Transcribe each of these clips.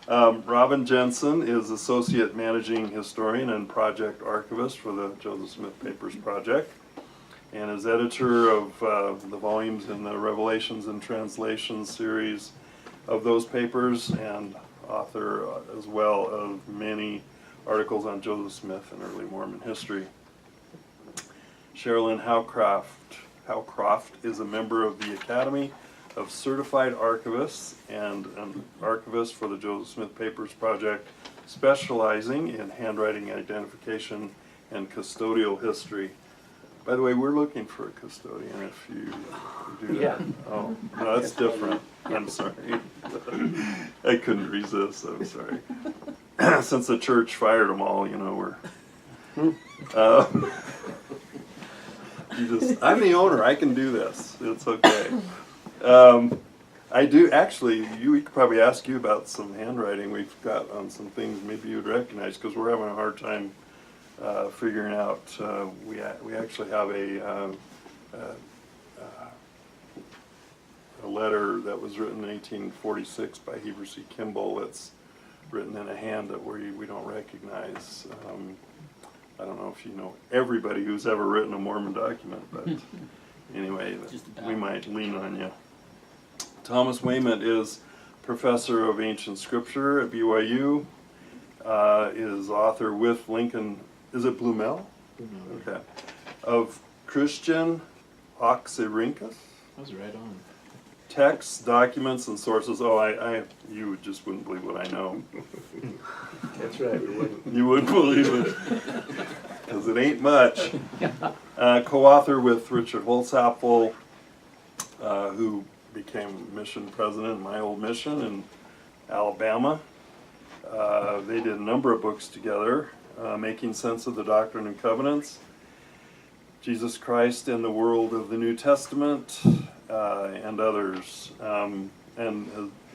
Robin Jensen is Associate Managing Historian and Project Archivist for the Joseph Smith Papers Project, and is editor of the volumes in the Revelations and Translations series of those papers, and author as well of many articles on Joseph Smith and early Mormon history. Sharalyn Howcroft is a member of the Academy of Certified Archivists and an archivist for the Joseph Smith Papers Project, specializing in handwriting identification and custodial history. By the way, we're looking for a custodian if you do that. Yeah. Oh, no, that's different. I'm sorry. I couldn't resist, I'm sorry. Since the church fired them all, you know, I'm the owner, I can do this. It's okay. I do, actually, we could probably ask you about some handwriting we've got on some things maybe you'd recognize, because we're having a hard time figuring out. We actually have a letter that was written in 1846 by Heber C. Kimball that's written in a hand that we don't recognize. I don't know if you know everybody who's ever written a Mormon document, but anyway, we might lean on you. Thomas Wayment is professor of ancient scripture at BYU, is author with Lincoln, is it Blumel? Mm-hmm. Okay. Of Christian Oxyrhynchus? That was right on. Texts, documents, and sources. Oh, you just wouldn't believe what I know. That's right, we wouldn't. You wouldn't believe it, because it ain't much. Co-author with Richard Holzapfel, who became mission president in my old mission in Alabama. They did a number of books together, Making Sense of the Doctrine and Covenants, Jesus Christ and the World of the New Testament, and others. And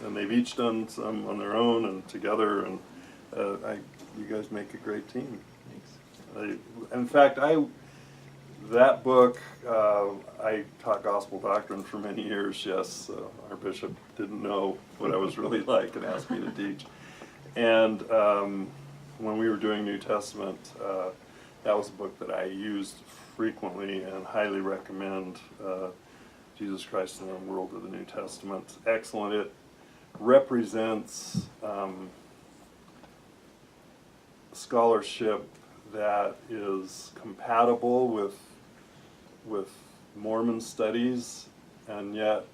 they've each done some on their own and together, and you guys make a great team. Thanks. In fact, that book, I taught gospel doctrine for many years, yes. Our bishop didn't know what I was really like and asked me to teach. And when we were doing New Testament, that was a book that I used frequently and highly recommend. Jesus Christ and the World of the New Testament. Excellent. It represents scholarship that is compatible with Mormon studies, and yet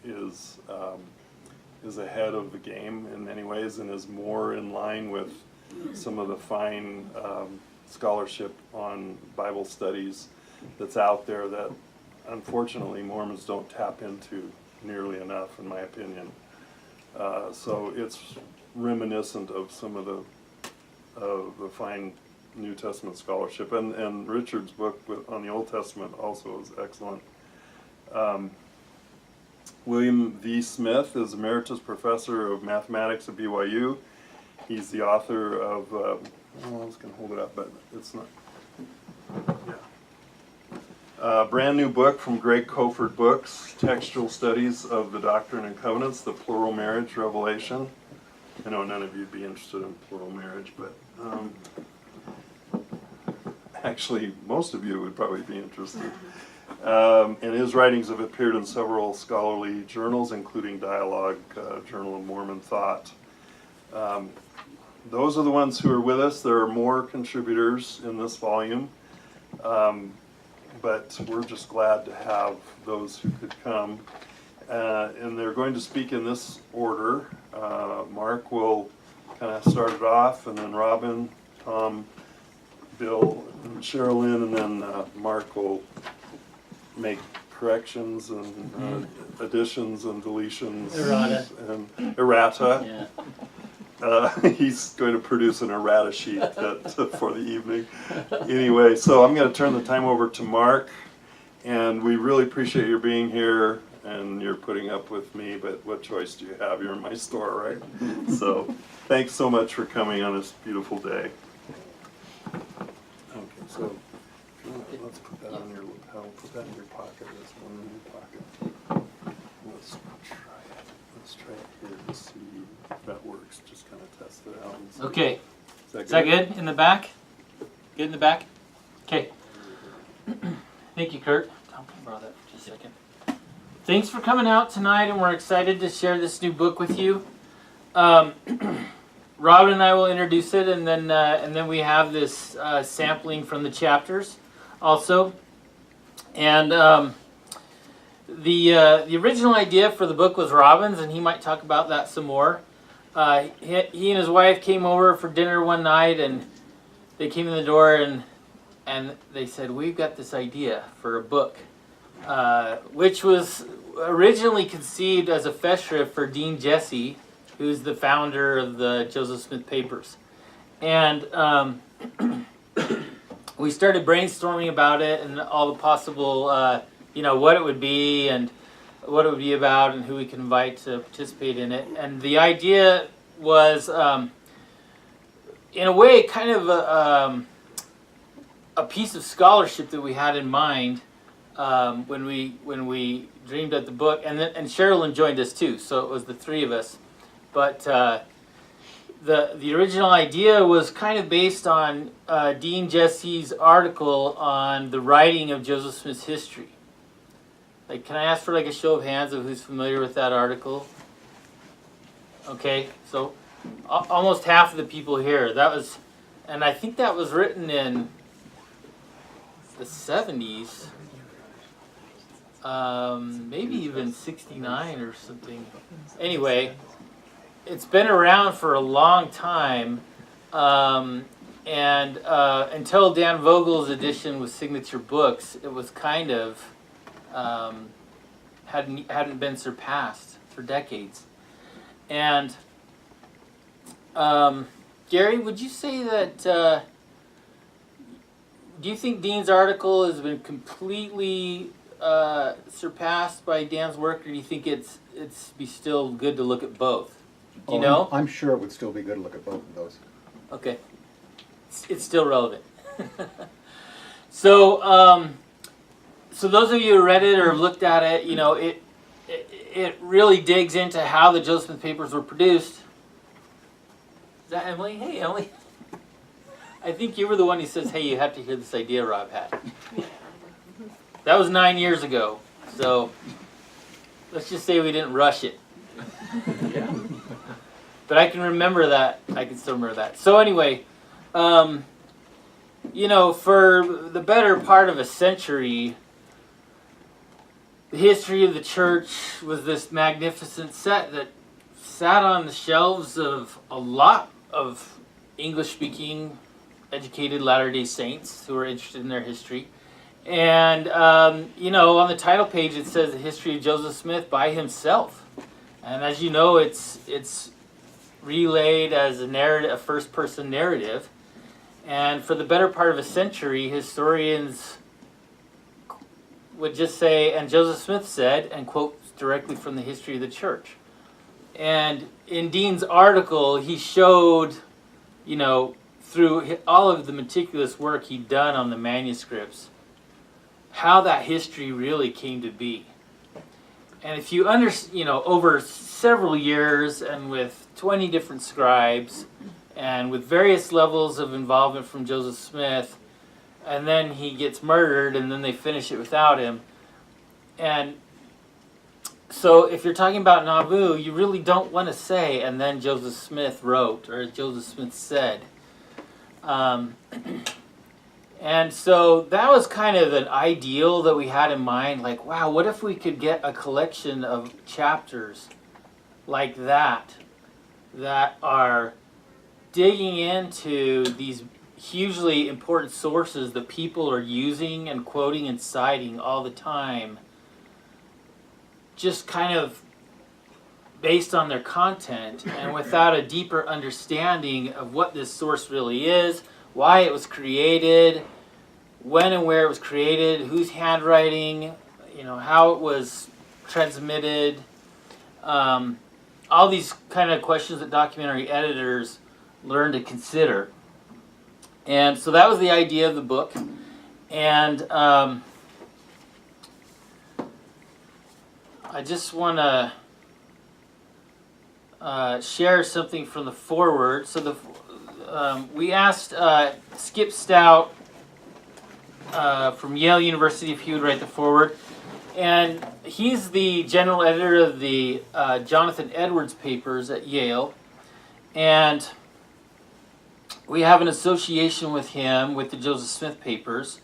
is ahead of the game in many ways, and is more in line with some of the fine scholarship on Bible studies that's out there that unfortunately Mormons don't tap into nearly enough, in my opinion. So it's reminiscent of some of the fine New Testament scholarship, and Richard's book on the Old Testament also is excellent. William V. Smith is Emeritus Professor of Mathematics at BYU. He's the author of, I was going to hold it up, but it's not. Yeah. Brand new book from Greg Koford Books, Textual Studies of the Doctrine and Covenants, the Plural Marriage Revelation. I know none of you would be interested in plural marriage, but actually most of you would probably be interested. And his writings have appeared in several scholarly journals, including Dialogue, Journal of Mormon Thought. Those are the ones who are with us. There are more contributors in this volume, but we're just glad to have those who could come. And they're going to speak in this order. Mark will kind of start it off, and then Robin, Tom, Bill, and Sharalyn, and then Mark will make corrections and additions and deletions. And errata. Yeah. He's going to produce an errata sheet for the evening. Anyway, so I'm going to turn the time over to Mark, and we really appreciate your being here, and you're putting up with me, but what choice do you have? You're in my store, right? So thanks so much for coming on this beautiful day. Okay, so let's put that on your lapel, put that in your pocket, this one in your pocket. Let's try it. Let's try it here to see if that works. Just kind of test it out. And see. Okay. Is That good? In the back? Good in the back? Okay. Thank you, Kurt. Tom, can I borrow that for just a second? Thanks for coming out tonight, and we're excited to share this new book with you. Robin and I will introduce it, and then we have this sampling from the chapters also. And the original idea for the book was Robin's, and he might talk about that some more. He and his wife came over for dinner one night, and they came in the door and they said, "We've got this idea for a book," which was originally conceived as a festschrift for Dean Jesse, who's the founder of the Joseph Smith Papers. And we started brainstorming about it and all the possible, what it would be and what it would be about and who we can invite to participate in it. And the idea was, in a way, kind of a piece of scholarship that we had in mind when we dreamed up the book. And Sharalyn joined us too, so it was the three of us. But the original idea was kind of based on Dean Jesse's article on the writing of Joseph Smith's history. Like, can I ask for like a show of hands of who's familiar with that article? Okay, so almost half of the people here. And I think that was written in the 70s, maybe even 69 or something. Anyway, it's been around for a long time, and until Dan Vogel's edition with Signature Books, it was kind of hadn't been surpassed for decades. And Gary, would you say that? Do you think Dean's article has been completely surpassed by Dan's work, or do you think it's be still good to look at both? Do you know? I'm sure it would still be good to look at both of those. Okay, it's still relevant. So, so those of you who read it or have looked at it, it really digs into how the Joseph Smith Papers were produced. Is that Emily? Hey, Emily. I think you were the one who says, "Hey, you have to hear this idea Rob had." That was 9 years ago, so let's just say we didn't rush it. Yeah. But I can remember that. I can still remember that. So anyway, for the better part of a century, the history of the church was this magnificent set that sat on the shelves of a lot of English-speaking, educated Latter-day Saints who were interested in their history. And, on the title page it says the history of Joseph Smith by himself. And as you know, it's relayed as a narrative, a first-person narrative. And for the better part of a century, historians would just say, "And Joseph Smith said," and quote directly from the history of the church. And in Dean's article, he showed, through all of the meticulous work he'd done on the manuscripts, how that history really came to be. And if you over several years and with 20 different scribes and with various levels of involvement from Joseph Smith, and then he gets murdered and then they finish it without him. And so if you're talking about Nauvoo, you really don't want to say, "and then Joseph Smith wrote," or "Joseph Smith said." And so that was kind of an ideal that we had in mind, like, wow, what if we could get a collection of chapters like that are digging into these hugely important sources that people are using and quoting and citing all the time, just kind of based on their content and without a deeper understanding of what this source really is, why it was created, when and where it was created, whose handwriting, how it was transmitted, all these kind of questions that documentary editors learn to consider. And so that was the idea of the book. And I just want to share something from the foreword. So we asked Skip Stout from Yale University if he would write the foreword. And he's the general editor of the Jonathan Edwards papers at Yale. And we have an association with him with the Joseph Smith papers.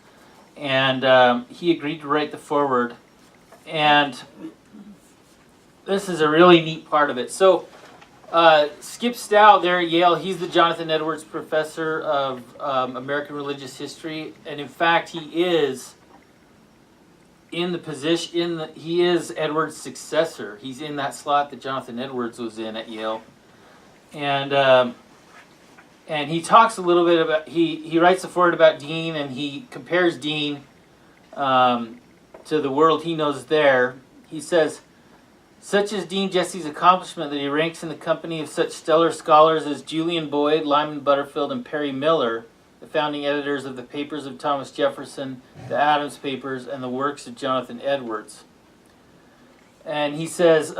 And he agreed to write the foreword. And this is a really neat part of it. So Skip Stout there at Yale, he's the Jonathan Edwards Professor of American Religious History. And in fact, he is in the position, he is Edwards' successor. He's in that slot that Jonathan Edwards was in at Yale. And he talks a little bit about, he writes a foreword about Dean, and he compares Dean to the world he knows there. He says, such is Dean Jesse's accomplishment that he ranks in the company of such stellar scholars as Julian Boyd, Lyman Butterfield, and Perry Miller, the founding editors of the papers of Thomas Jefferson, the Adams papers, and the works of Jonathan Edwards. And he says,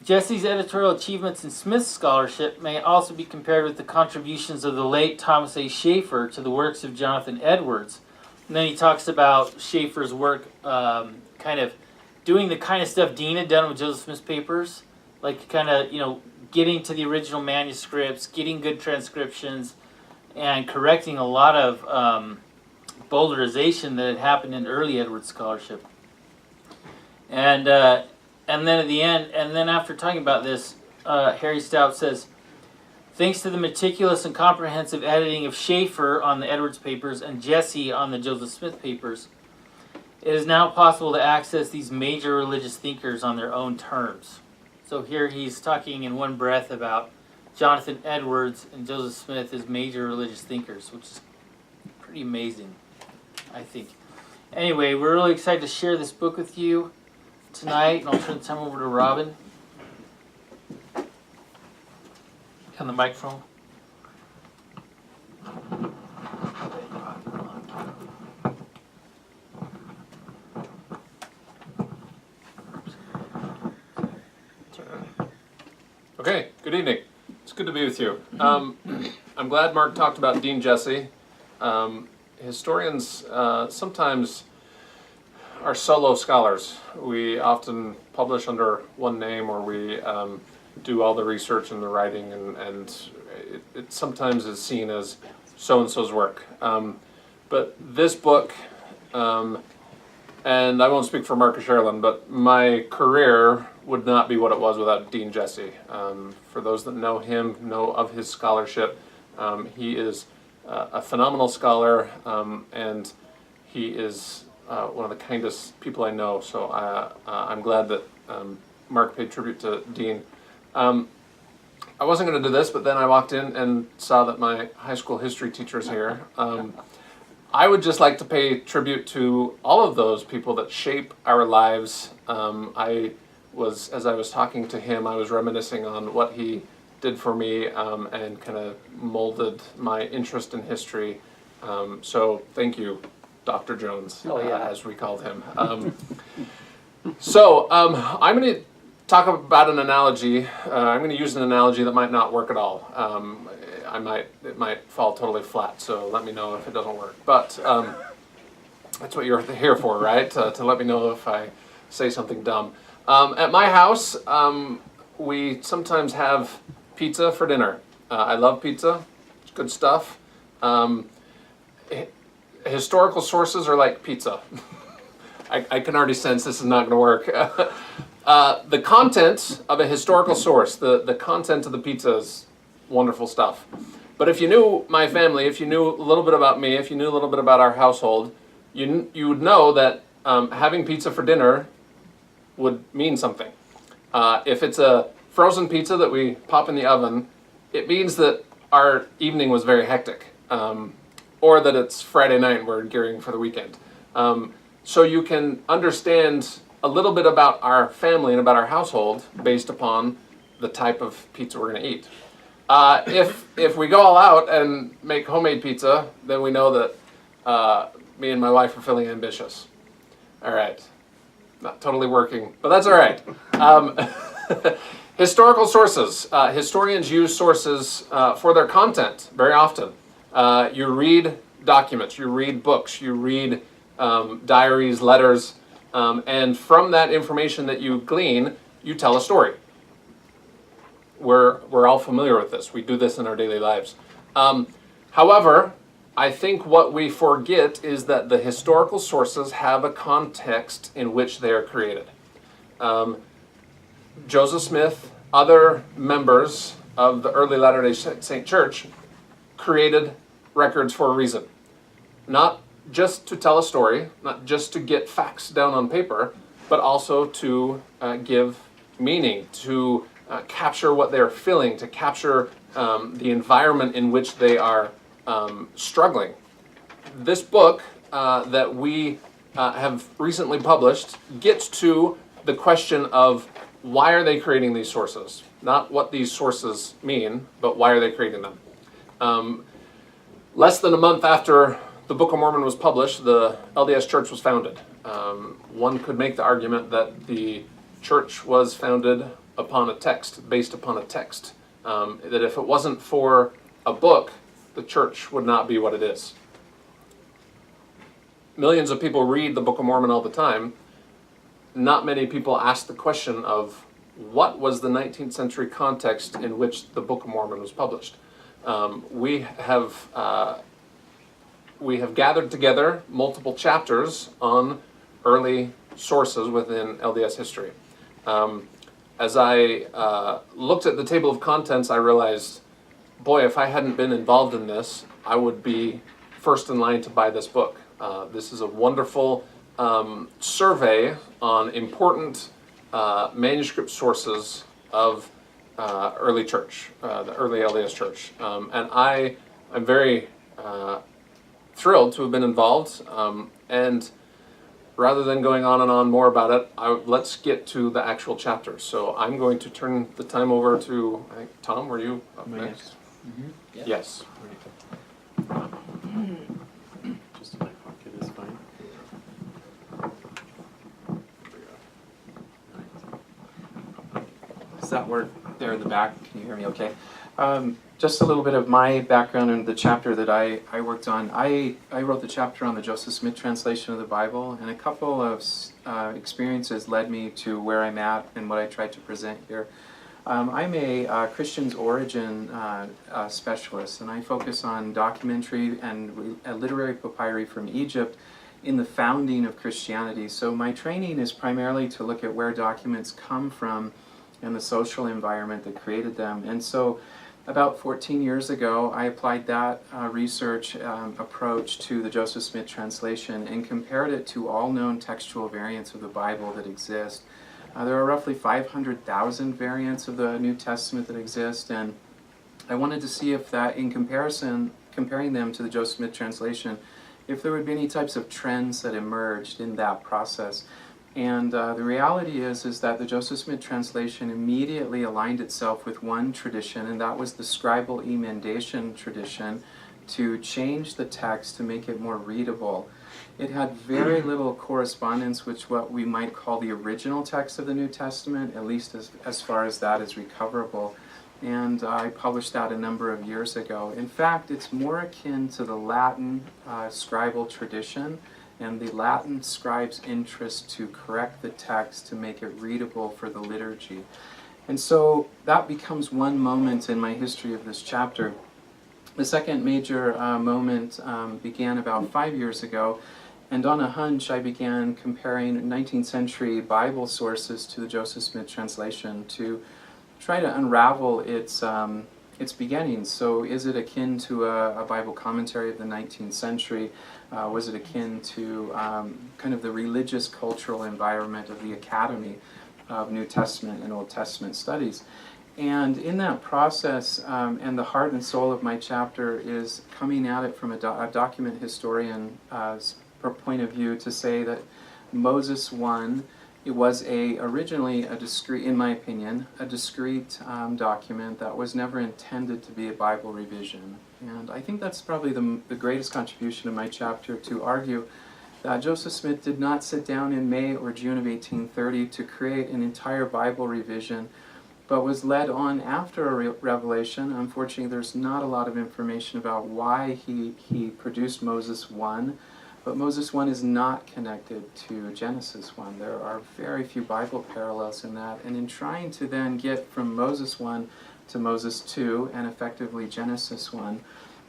Jesse's editorial achievements in Smith's scholarship may also be compared with the contributions of the late Thomas A. Schaeffer to the works of Jonathan Edwards. And then he talks about Schaeffer's work kind of doing the kind of stuff Dean had done with Joseph Smith's papers, like kind of, getting to the original manuscripts, getting good transcriptions, and correcting a lot of bowdlerization that had happened in early Edwards scholarship. And then at the end, and then after talking about this, Harry Stout says, thanks to the meticulous and comprehensive editing of Schaeffer on the Edwards papers and Jesse on the Joseph Smith papers, it is now possible to access these major religious thinkers on their own terms. So here he's talking in one breath about Jonathan Edwards and Joseph Smith as major religious thinkers, which is pretty amazing, I think. Anyway, we're really excited to share this book with you tonight, and I'll turn the time over to Robin. On the microphone. Okay, good evening. It's good to be with you. I'm glad Mark talked about Dean Jesse. Historians sometimes are solo scholars. We often publish under one name, or we do all the research and the writing, and it sometimes is seen as so-and-so's work. But this book, and I won't speak for Mark or Sharalyn, but my career would not be what it was without Dean Jesse. For those that know him, know of his scholarship, he is a phenomenal scholar, and he is one of the kindest people I know. So I'm glad that Mark paid tribute to Dean. I wasn't going to do this, but then I walked in and saw that my high school history teacher is here. I would just like to pay tribute to all of those people that shape our lives. As I was talking to him, I was reminiscing on what he did for me, and kind of molded my interest in history. So thank you, Dr. Jones, as we called him. I'm going to talk about an analogy. I'm going to use an analogy that might not work at all. It might fall totally flat, so let me know if it doesn't work. But that's what you're here for, right? To let me know if I say something dumb. At my house, we sometimes have pizza for dinner. I love pizza. It's good stuff. Historical sources are like pizza. I can already sense this is not going to work. The content of a historical source, the content of the pizza is wonderful stuff. But if you knew my family, if you knew a little bit about me, if you knew a little bit about our household, you would know that having pizza for dinner would mean something. If it's a frozen pizza that we pop in the oven, it means that our evening was very hectic, or that it's Friday night and we're gearing for the weekend. So you can understand a little bit about our family and about our household based upon the type of pizza we're going to eat. If we go all out and make homemade pizza, then we know that me and my wife are feeling ambitious. All right. Not totally working, but that's all right. Historical sources. Historians use sources for their content very often. You read documents, you read books, you read diaries, letters, and from that information that you glean, you tell a story. We're all familiar with this. We do this in our daily lives. However, I think what we forget is that the historical sources have a context in which they are created. Joseph Smith, other members of the early Latter-day Saint Church created records for a reason. Not just to tell a story, not just to get facts down on paper, but also to give meaning, to capture what they're feeling, to capture the environment in which they are struggling. This book that we have recently published gets to the question of why are they creating these sources? Not what these sources mean, but why are they creating them? Less than a month after the Book of Mormon was published, the LDS Church was founded. One could make the argument that the church was founded upon a text, based upon a text. That if it wasn't for a book, the church would not be what it is. Millions of people read the Book of Mormon all the time. Not many people ask the question of what was the 19th century context in which the Book of Mormon was published. We have gathered together multiple chapters on early sources within LDS history. As I looked at the table of contents, I realized, boy, if I hadn't been involved in this, I would be first in line to buy this book. This is a wonderful survey on important manuscript sources of early church, the early LDS church. And I am very thrilled to have been involved. And rather than going on and on more about it, let's get to the actual chapters. So I'm going to turn the time over to, I think, Tom, were you up next? Yeah. Yes. Just in my pocket is fine. Does that work there in the back? Can you hear me okay? Just a little bit of my background in the chapter that I worked on. I wrote the chapter on the Joseph Smith translation of the Bible, and a couple of experiences led me to where I'm at and what I tried to present here. I'm a Christian's origin specialist, and I focus on documentary and literary papyri from Egypt in the founding of Christianity. So my training is primarily to look at where documents come from and the social environment that created them. And so about 14 years ago, I applied that research approach to the Joseph Smith translation and compared it to all known textual variants of the Bible that exist. There are roughly 500,000 variants of the New Testament that exist, and I wanted to see if that, in comparing them to the Joseph Smith translation, if there would be any types of trends that emerged in that process. And the reality is that the Joseph Smith translation immediately aligned itself with one tradition, and that was the scribal emendation tradition, to change the text to make it more readable. It had very little correspondence with what we might call the original text of the New Testament, at least as far as that is recoverable. And I published that a number of years ago. In fact, it's more akin to the Latin scribal tradition and the Latin scribe's interest to correct the text to make it readable for the liturgy. And so that becomes one moment in my history of this chapter. The second major moment began about 5 years ago, and on a hunch I began comparing 19th century Bible sources to the Joseph Smith translation to try to unravel its beginnings. So is it akin to a Bible commentary of the 19th century? Was it akin to kind of the religious cultural environment of the Academy of New Testament and Old Testament studies? And in that process, and the heart and soul of my chapter is coming at it from a document historian's point of view to say that Moses 1, it was originally a discrete, in my opinion, a discrete document that was never intended to be a Bible revision. And I think that's probably the greatest contribution of my chapter, to argue that Joseph Smith did not sit down in May or June of 1830 to create an entire Bible revision, but was led on after a revelation. Unfortunately, there's not a lot of information about why he produced Moses 1, but Moses 1 is not connected to Genesis 1. There are very few Bible parallels in that, and in trying to then get from Moses 1 to Moses 2 and effectively Genesis 1,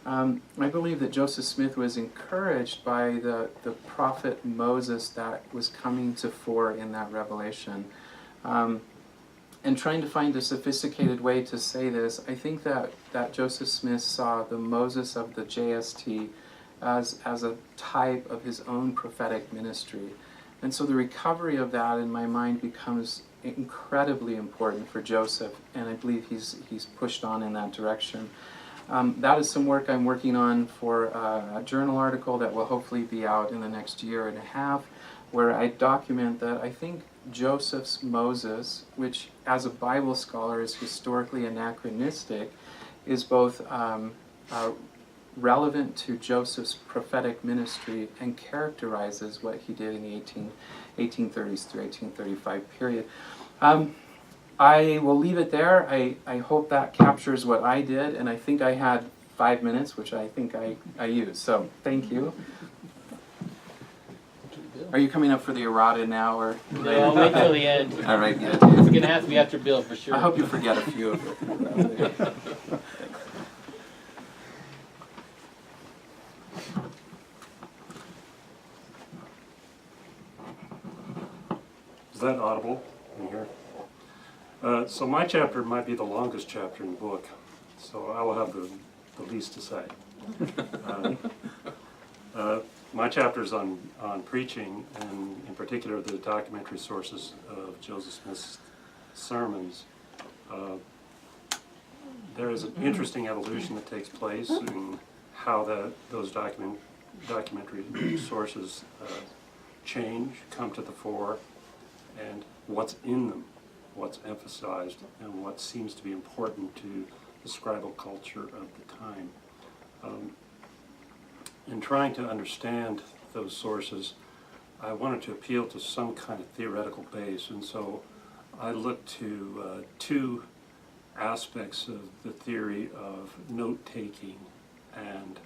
I believe that Joseph Smith was encouraged by the prophet Moses that was coming to fore in that revelation. And trying to find a sophisticated way to say this, I think that Joseph Smith saw the Moses of the JST as a type of his own prophetic ministry. And so the recovery of that in my mind becomes incredibly important for Joseph, and I believe he's pushed on in that direction. That is some work I'm working on for a journal article that will hopefully be out in the next year and a half, where I document that I think Joseph's Moses, which as a Bible scholar is historically anachronistic, is both relevant to Joseph's prophetic ministry and characterizes what he did in the 1830s through 1835 period. I will leave it there. I hope that captures what I did, and I think I had 5 minutes, which I think I used. So thank you. Are you coming up for the errata now, or? No, I'll wait till the end. All right, good. It's gonna have to be after Bill for sure. I hope you forget a few of it. Is that audible in here? So my chapter might be the longest chapter in the book, so I will have the least to say. My chapter is on preaching, and in particular the documentary sources of Joseph Smith's sermons. There is an interesting evolution that takes place in how those documentary sources change, come to the fore, and what's in them, what's emphasized, and what seems to be important to the scribal culture of the time. In trying to understand those sources, I wanted to appeal to some kind of theoretical base, and so I looked to two aspects of the theory of note-taking and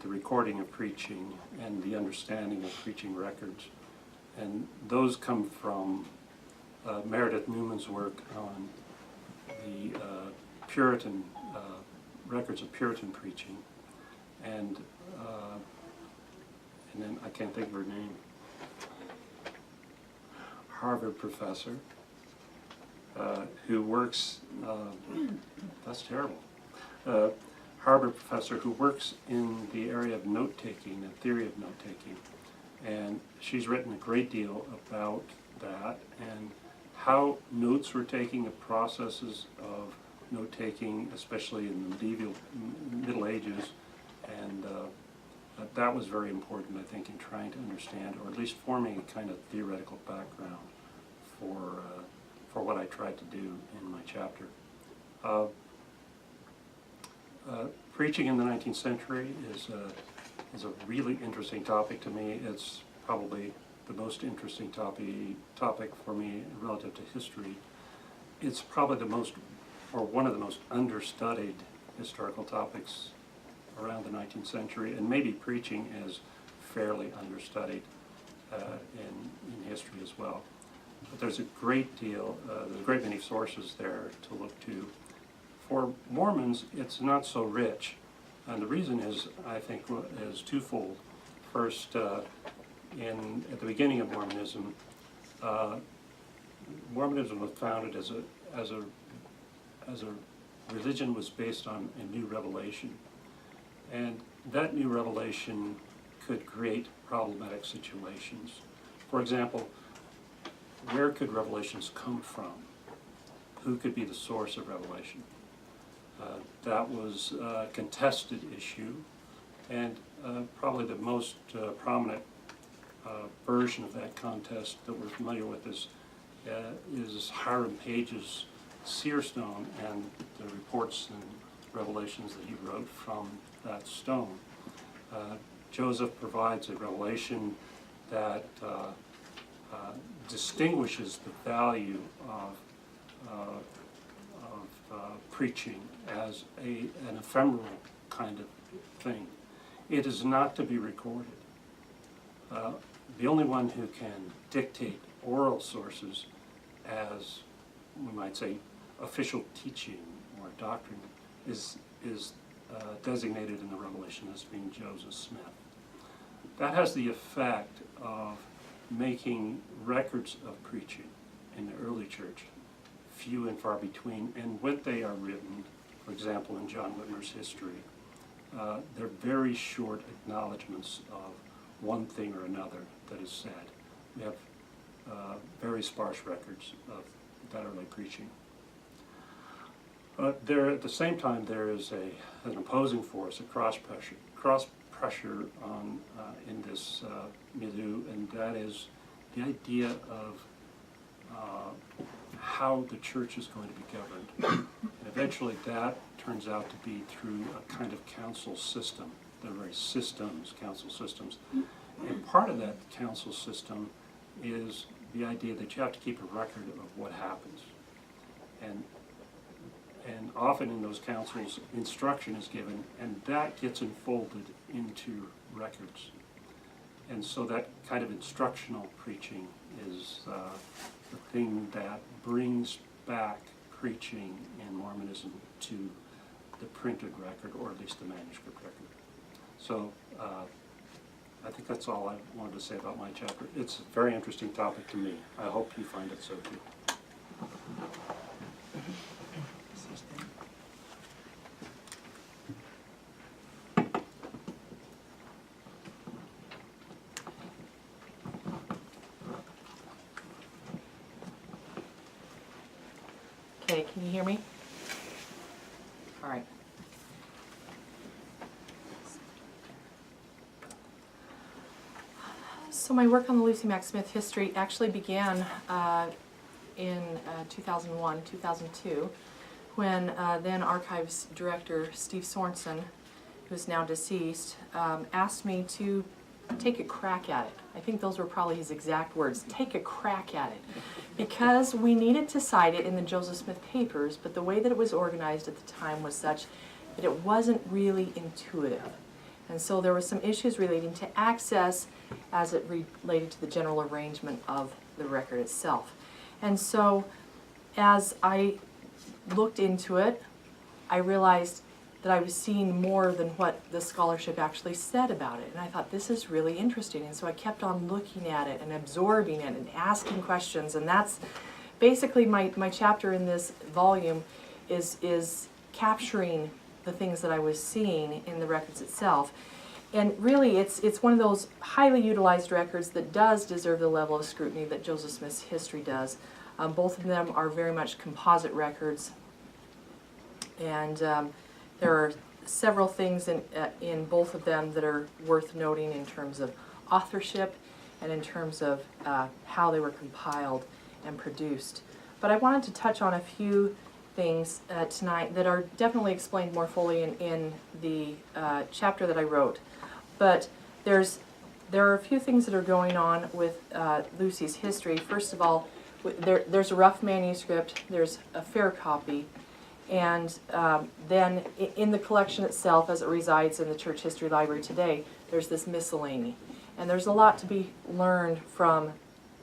the recording of preaching and the understanding of preaching records. And those come from Meredith Newman's work on the Puritan records of Puritan preaching, and then I can't think of her name. Harvard professor who works. That's terrible. Harvard professor who works in the area of note-taking and theory of note-taking, and she's written a great deal about that and how notes were taking of processes of note-taking, especially in the Middle Ages, and that was very important, I think, in trying to understand, or at least forming a kind of theoretical background for what I tried to do in my chapter. Preaching in the 19th century is a really interesting topic to me. It's probably the most interesting topic for me relative to history. It's probably one of the most understudied historical topics around the 19th century, and maybe preaching is fairly understudied in history as well. But there's a great many sources there to look to. For Mormons, it's not so rich, and the reason is, I think, is twofold. First, at the beginning of Mormonism, Mormonism was founded as a religion was based on a new revelation. And that new revelation could create problematic situations. For example, where could revelations come from? Who could be the source of revelation? That was a contested issue, and probably the most prominent version of that contest that we're familiar with is Hiram Page's seer stone and the reports and revelations that he wrote from that stone. Joseph provides a revelation that distinguishes the value of preaching as an ephemeral kind of thing. It is not to be recorded. The only one who can dictate oral sources as, we might say, official teaching or doctrine is designated in the Revelation as being Joseph Smith. That has the effect of making records of preaching in the early church few and far between, and when they are written, for example in John Whitmer's history, they're very short acknowledgments of one thing or another that is said. We have very sparse records of that early preaching. There, at the same time, there is an opposing force, a cross pressure on in this milieu, and that is the idea of how the church is going to be governed. And eventually, that turns out to be through a kind of council system. They're very systems, council systems, and part of that council system is the idea that you have to keep a record of what happens, and often in those councils, instruction is given, and that gets enfolded into records. And so that kind of instructional preaching is the thing that brings back preaching in Mormonism to the printed record, or at least the manuscript record. So I think that's all I wanted to say about my chapter. It's a very interesting topic to me. I hope you find it so too. Okay, can you hear me? All right. So my work on the Lucy Mack Smith history actually began in 2001, 2002, when then Archives Director Steve Sorensen, who's now deceased, asked me to take a crack at it. I think those were probably his exact words, take a crack at it. Because we needed to cite it in the Joseph Smith papers, but the way that it was organized at the time was such that it wasn't really intuitive. And so there were some issues relating to access as it related to the general arrangement of the record itself. And so as I looked into it, I realized that I was seeing more than what the scholarship actually said about it. And I thought, this is really interesting. And so I kept on looking at it and absorbing it and asking questions. And that's basically my chapter in this volume is capturing the things that I was seeing in the records itself. And really, it's one of those highly utilized records that does deserve the level of scrutiny that Joseph Smith's history does. Both of them are very much composite records. And there are several things in both of them that are worth noting in terms of authorship and in terms of how they were compiled and produced. But I wanted to touch on a few things tonight that are definitely explained more fully in the chapter that I wrote. But there are a few things that are going on with Lucy's history. First of all, there's a rough manuscript, there's a fair copy, and then in the collection itself, as it resides in the Church History Library today, there's this miscellany. And there's a lot to be learned from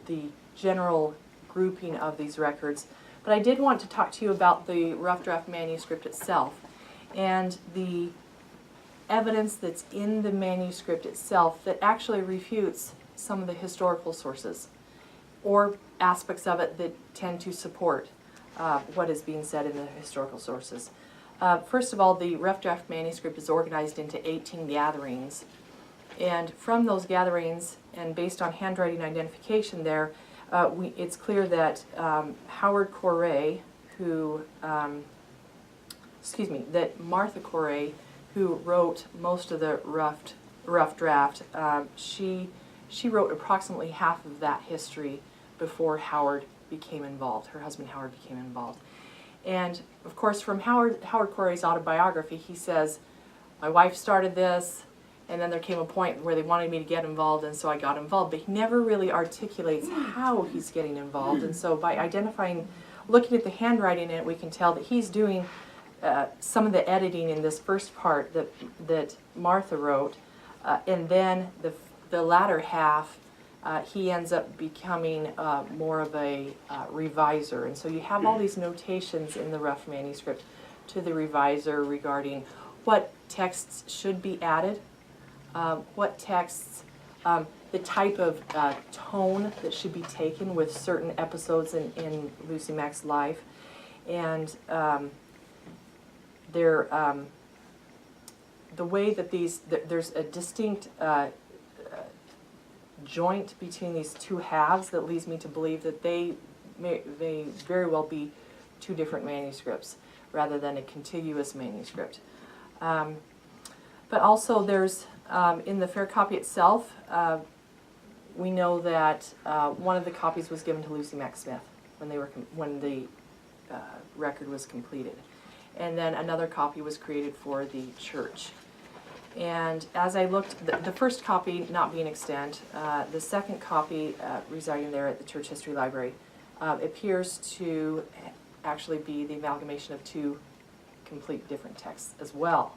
the general grouping of these records. But I did want to talk to you about the rough draft manuscript itself and the evidence that's in the manuscript itself that actually refutes some of the historical sources or aspects of it that tend to support what is being said in the historical sources. First of all, the rough draft manuscript is organized into 18 gatherings. And from those gatherings, and based on handwriting identification there, it's clear that Howard Corey, that Martha Corey, who wrote most of the rough draft, she wrote approximately half of that history before Howard became involved. Her husband Howard became involved. And of course, from Howard Corey's autobiography, he says, my wife started this, and then there came a point where they wanted me to get involved, and so I got involved. But he never really articulates how he's getting involved. And so by identifying looking at the handwriting in it, we can tell that he's doing some of the editing in this first part that Martha wrote, and then the latter half, he ends up becoming more of a reviser. And so you have all these notations in the rough manuscript to the reviser regarding what texts should be added, what texts, the type of tone that should be taken with certain episodes in Lucy Mack's life, and the way that there's a distinct joint between these two halves that leads me to believe that they very well be two different manuscripts rather than a contiguous manuscript. But also there's, in the fair copy itself, we know that one of the copies was given to Lucy Mack Smith when the record was completed. And then another copy was created for the church. And as I looked, the first copy not being extant, the second copy residing there at the Church History Library appears to actually be the amalgamation of two complete different texts as well.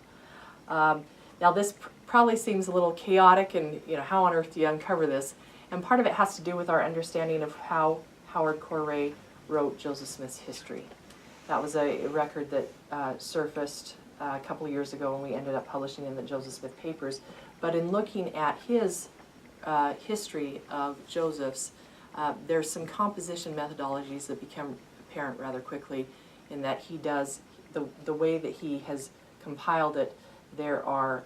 Now this probably seems a little chaotic, and how on earth do you uncover this? And part of it has to do with our understanding of how Howard Corey wrote Joseph Smith's history. That was a record that surfaced a couple of years ago, and we ended up publishing in the Joseph Smith Papers. But in looking at his history of Joseph's, there's some composition methodologies that become apparent rather quickly in that he does, the way that he has compiled it, there are,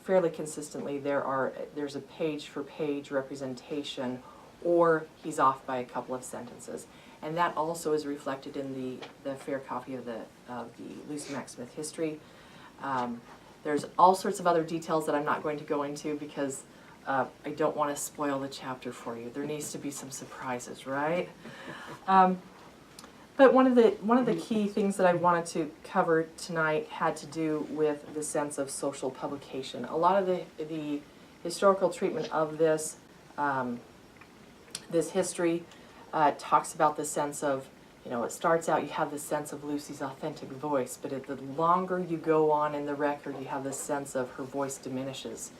fairly consistently, there's a page-for-page representation, or he's off by a couple of sentences. And that also is reflected in the fair copy of the Lucy Mack Smith history. There's all sorts of other details that I'm not going to go into because I don't want to spoil the chapter for you. There needs to be some surprises, right? But one of the key things that I wanted to cover tonight had to do with the sense of social publication. A lot of the historical treatment of this this history talks about the sense of, it starts out, you have the sense of Lucy's authentic voice, but the longer you go on in the record, you have this sense of her voice diminishes.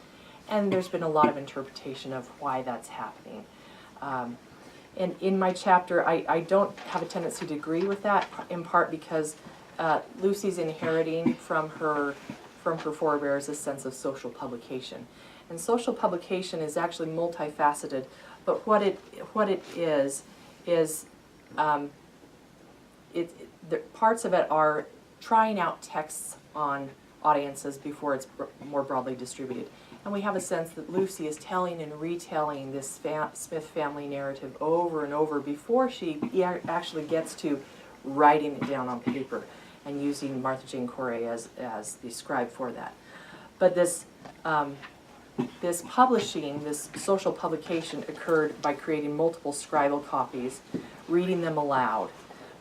And there's been a lot of interpretation of why that's happening. And in my chapter, I don't have a tendency to agree with that, in part because Lucy's inheriting from her forebears a sense of social publication. And social publication is actually multifaceted, but what it is parts of it are trying out texts on audiences before it's more broadly distributed. And we have a sense that Lucy is telling and retelling this Smith family narrative over and over before she actually gets to writing it down on paper and using Martha Jane Corey as the scribe for that. But this publishing, this social publication, occurred by creating multiple scribal copies, reading them aloud.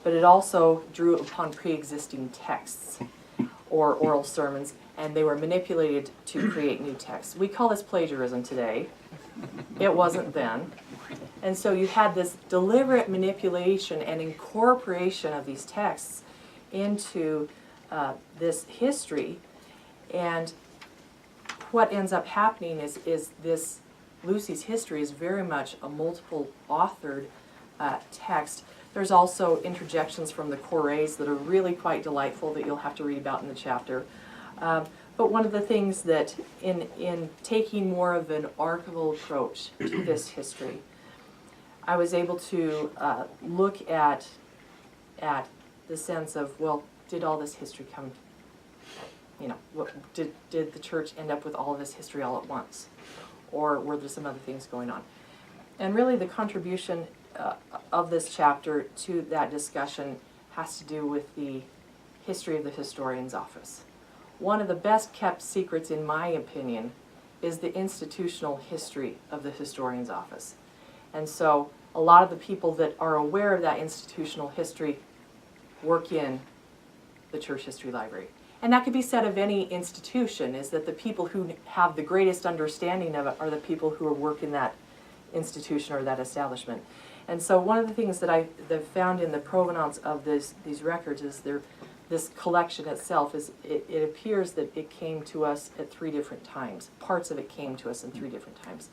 But it also drew upon pre-existing texts or oral sermons, and they were manipulated to create new texts. We call this plagiarism today. It wasn't then. And so you had this deliberate manipulation and incorporation of these texts into this history. And what ends up happening is this Lucy's history is very much a multiple authored text. There's also interjections from the Coreys that are really quite delightful that you'll have to read about in the chapter. But one of the things that in taking more of an archival approach to this history, I was able to look at the sense of, well, did all this history come, did the church end up with all of this history all at once? Or were there some other things going on? And really the contribution of this chapter to that discussion has to do with the history of the historian's office. One of the best kept secrets, in my opinion, is the institutional history of the historian's office. And so a lot of the people that are aware of that institutional history work in the Church History Library. And that could be said of any institution, is that the people who have the greatest understanding of it are the people who work in that institution or that establishment. And so one of the things that I found in the provenance of these records is this collection itself is, it appears that it came to us at 3 different times. Parts of it came to us in 3 different times.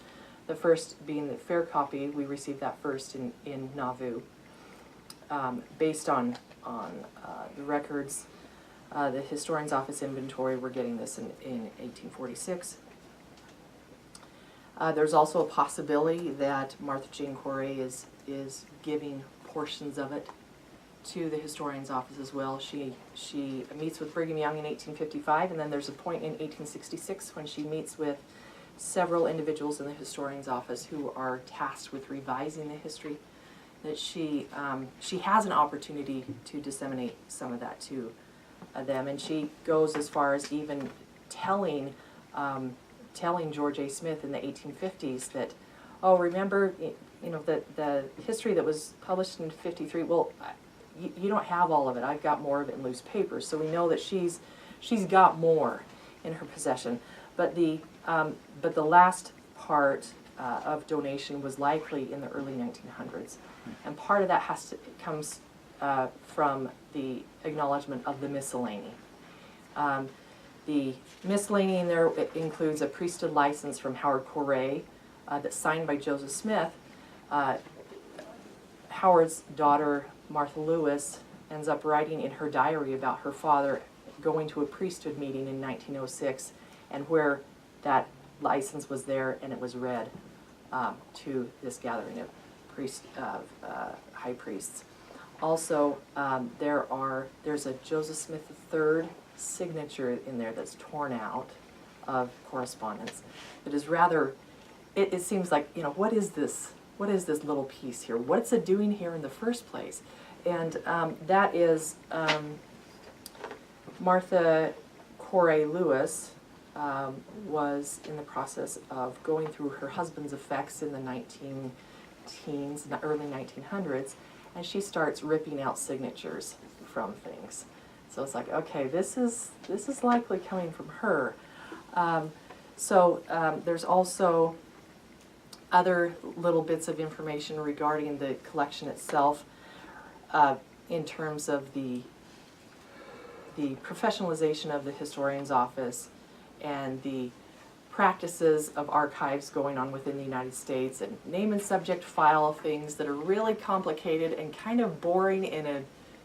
The first being the fair copy, we received that first in Nauvoo. Based on the records, the historian's office inventory, we're getting this in 1846. There's also a possibility that Martha Jane Corey is giving portions of it to the historian's office as well. She meets with Brigham Young in 1855, and then there's a point in 1866 when she meets with several individuals in the historian's office who are tasked with revising the history, that she has an opportunity to disseminate some of that to them, and she goes as far as even telling George A. Smith in the 1850s that, oh, remember, the history that was published in 53, well, you don't have all of it. I've got more of it in loose papers. So we know that she's got more in her possession. But the last part of donation was likely in the early 1900s. And part of that comes from the acknowledgement of the miscellany. The miscellany in there includes a priesthood license from Howard Corey that's signed by Joseph Smith. Howard's daughter, Martha Lewis, ends up writing in her diary about her father going to a priesthood meeting in 1906, and where that license was there and it was read to this gathering of high priests. Also, there's a Joseph Smith III signature in there that's torn out of correspondence. It is rather, it seems like, what is this little piece here? What's it doing here in the first place? And that is Martha Corey Lewis was in the process of going through her husband's effects in the 19-teens, the early 1900s, and she starts ripping out signatures from things. So it's like, okay, this is likely coming from her. There's also other little bits of information regarding the collection itself, in terms of the professionalization of the historian's office and the practices of archives going on within the United States, and name and subject file things that are really complicated and kind of boring in a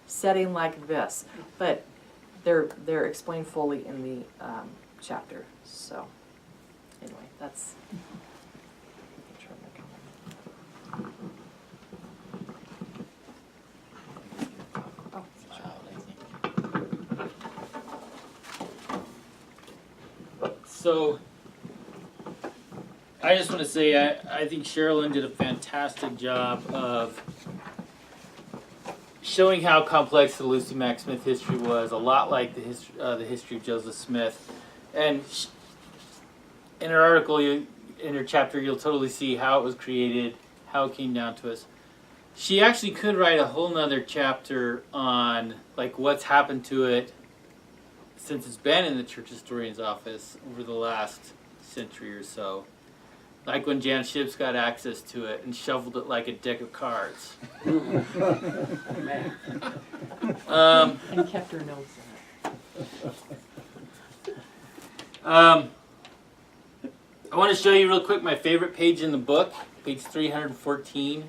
setting like this, but they're explained fully in the chapter. So anyway, that's. So, I just want to say I think Sharalyn did a fantastic job of showing how complex the Lucy Mack Smith history was, a lot like the history of Joseph Smith. And in her article, in her chapter, you'll totally see how it was created, how it came down to us. She actually could write a whole nother chapter on like what's happened to it since it's been in the church historian's office over the last century or so. Like when Jan Ships got access to it and shuffled it like a deck of cards. And kept her notes in it. I want to show you real quick my favorite page in the book, page 314,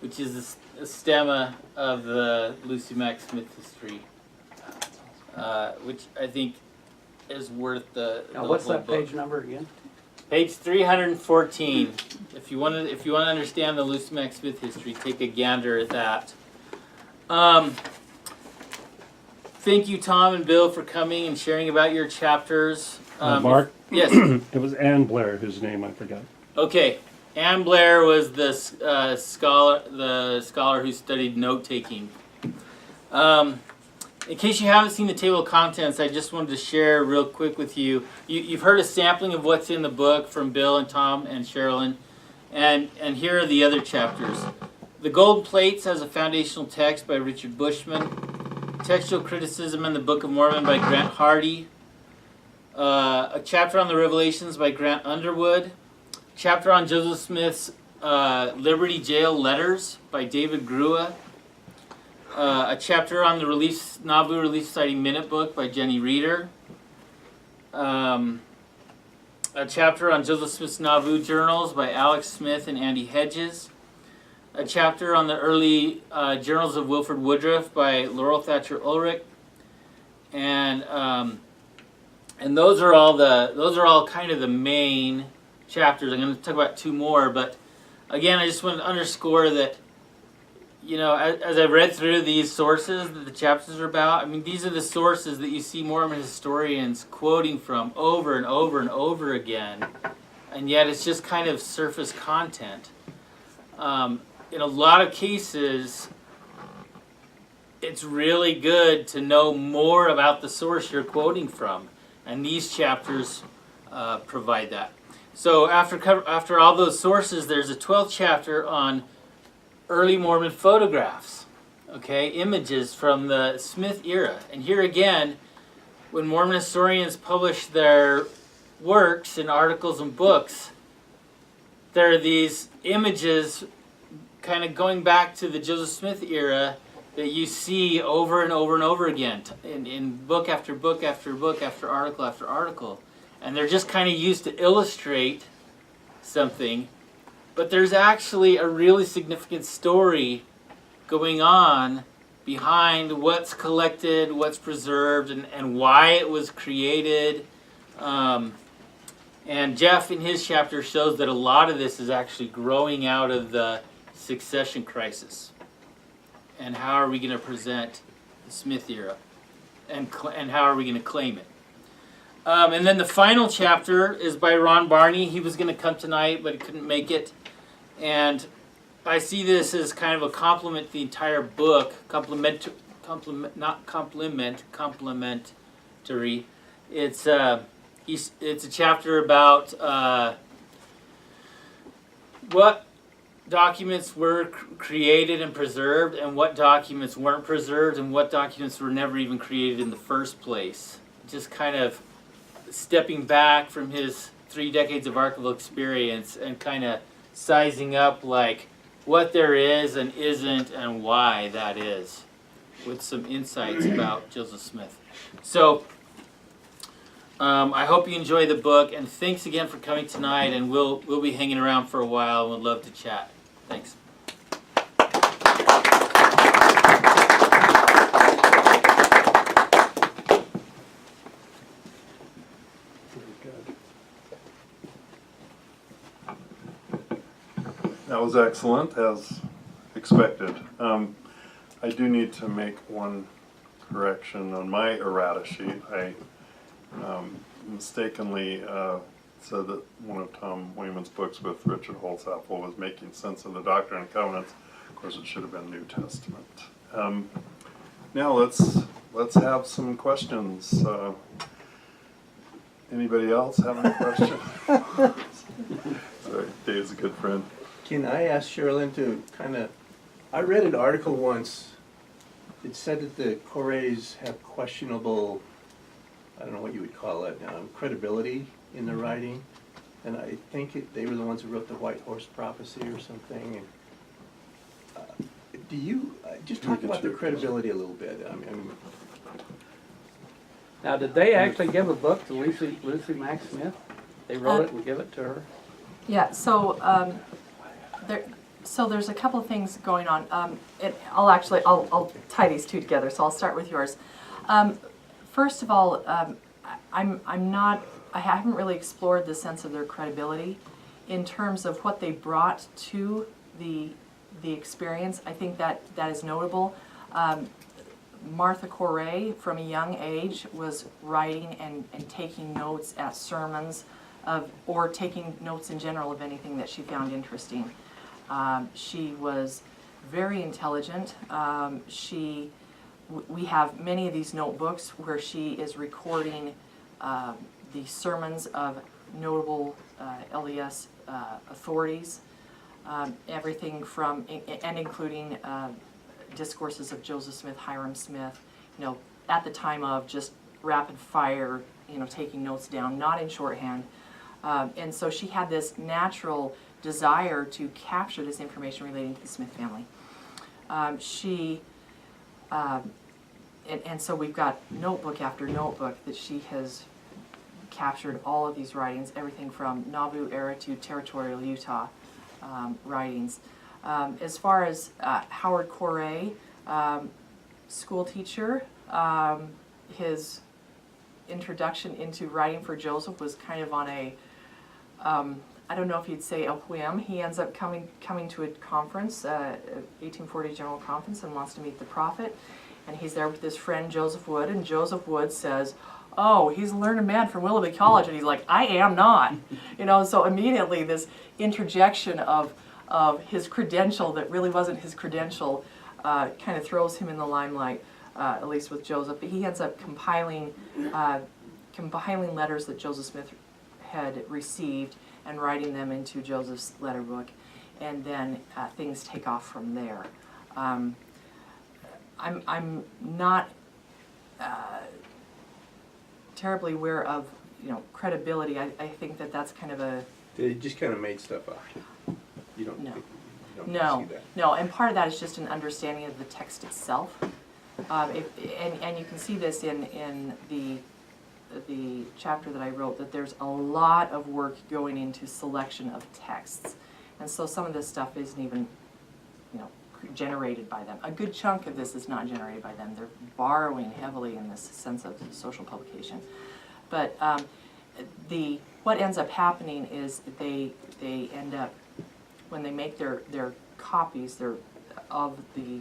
which is a stemma of the Lucy Mack Smith history, which I think is worth the what's whole that book. page number again? Page 314. If you want to understand the Lucy Mack Smith history, take a gander at that. Thank you, Tom and Bill, for coming and sharing about your chapters. Mark? Yes. It was Ann Blair, whose name I forgot. Okay. Ann Blair was the scholar who studied note taking. In case you haven't seen the table of contents, I just wanted to share real quick with you. You've heard a sampling of what's in the book from Bill and Tom and Sharalyn, and here are the other chapters. The Golden Plates has a foundational text by Richard Bushman. Textual Criticism in the Book of Mormon by Grant Hardy. A chapter on the Revelations by Grant Underwood. Chapter on Joseph Smith's Liberty Jail Letters by David Grua. A chapter on the Nauvoo Relief Society Minute Book by Jenny Reeder. A chapter on Joseph Smith's Nauvoo Journals by Alex Smith and Andy Hedges. A chapter on the early journals of Wilford Woodruff by Laurel Thatcher Ulrich. And those are all kind of the main chapters. I'm going to talk about two more, but again, I just want to underscore that, you know, as I've read through these sources that the chapters are about, I mean, these are the sources that you see Mormon historians quoting from over and over and over again, and yet it's just kind of surface content. In a lot of cases, it's really good to know more about the source you're quoting from, and these chapters provide that. So after all those sources, there's a 12th chapter on early Mormon photographs, okay, images from the Smith era. And here again, when Mormon historians publish their works and articles and books, there are these images kind of going back to the Joseph Smith era that you see over and over and over again in book after book after book after article. And they're just kind of used to illustrate something. But there's actually a really significant story going on behind what's collected, what's preserved, and why it was created. And Jeff, in his chapter, shows that a lot of this is actually growing out of the succession crisis. And how are we going to present the Smith era? And how are we going to claim it? And then the final chapter is by Ron Barney. He was going to come tonight, but he couldn't make it. And I see this as kind of a complement to the entire book, complementary. It's a chapter about what documents were created and preserved, and what documents weren't preserved, and what documents were never even created in the first place. Just kind of stepping back from his 3 decades of archival experience and kind of sizing up like what there is and isn't and why that is, with some insights about Joseph Smith. So I hope you enjoy the book, and thanks again for coming tonight, and we'll be hanging around for a while and we'd love to chat. Thanks. That was excellent, as expected. I do need to make one correction on my errata sheet. I mistakenly said that one of Tom Wayman's books with Richard Holtzapfel was Making Sense of the Doctrine and Covenants. Of course, it should have been New Testament. Now let's have some questions. Anybody else have any questions? Sorry, Dave's a good friend. Can I ask Sharalyn to kind of, I read an article once, it said that the Correys have questionable, I don't know what you would call it, credibility in the writing. And I think they were the ones who wrote the White Horse Prophecy or something. And, do you, just talk about their credibility a little bit. I mean, Now, did they actually give a book to Lucy Mack Smith? They wrote it and give it to her? Yeah, so there's a couple of things going on. I'll tie these two together. So I'll start with yours. First of all, I haven't really explored the sense of their credibility in terms of what they brought to the experience. I think that is notable. Martha Corey, from a young age, was writing and taking notes at sermons or taking notes in general of anything that she found interesting. She was very intelligent. We have many of these notebooks where she is recording the sermons of notable LDS authorities, everything from, and including discourses of Joseph Smith, Hiram Smith, at the time of just rapid fire, taking notes down, not in shorthand. And so she had this natural desire to capture this information relating to the Smith family. And so we've got notebook after notebook that she has captured all of these writings, everything from Nauvoo era to territorial Utah writings. As far as Howard Corey, school teacher, his introduction into writing for Joseph was kind of on a, I don't know if you'd say a whim. He ends up coming to a conference, 1840 General Conference, and wants to meet the prophet. And he's there with his friend Joseph Wood, and Joseph Wood says, "Oh, he's a learned man from Willoughby College," and he's like, "I am not." So immediately this interjection of his credential that really wasn't his credential kind of throws him in the limelight, at least with Joseph. But he ends up compiling letters that Joseph Smith had received and writing them into Joseph's letter book, and then things take off from there. I'm not terribly aware of credibility. I think that's kind of a They just kind of made stuff up. You don't No. think, you don't no, see that. no, and part of that is just an understanding of the text itself. And you can see this in the chapter that I wrote, that there's a lot of work going into selection of texts, and so some of this stuff isn't even generated by them. A good chunk of this is not generated by them. They're borrowing heavily in this sense of social publication. But what ends up happening is that they end up, when they make their copies of the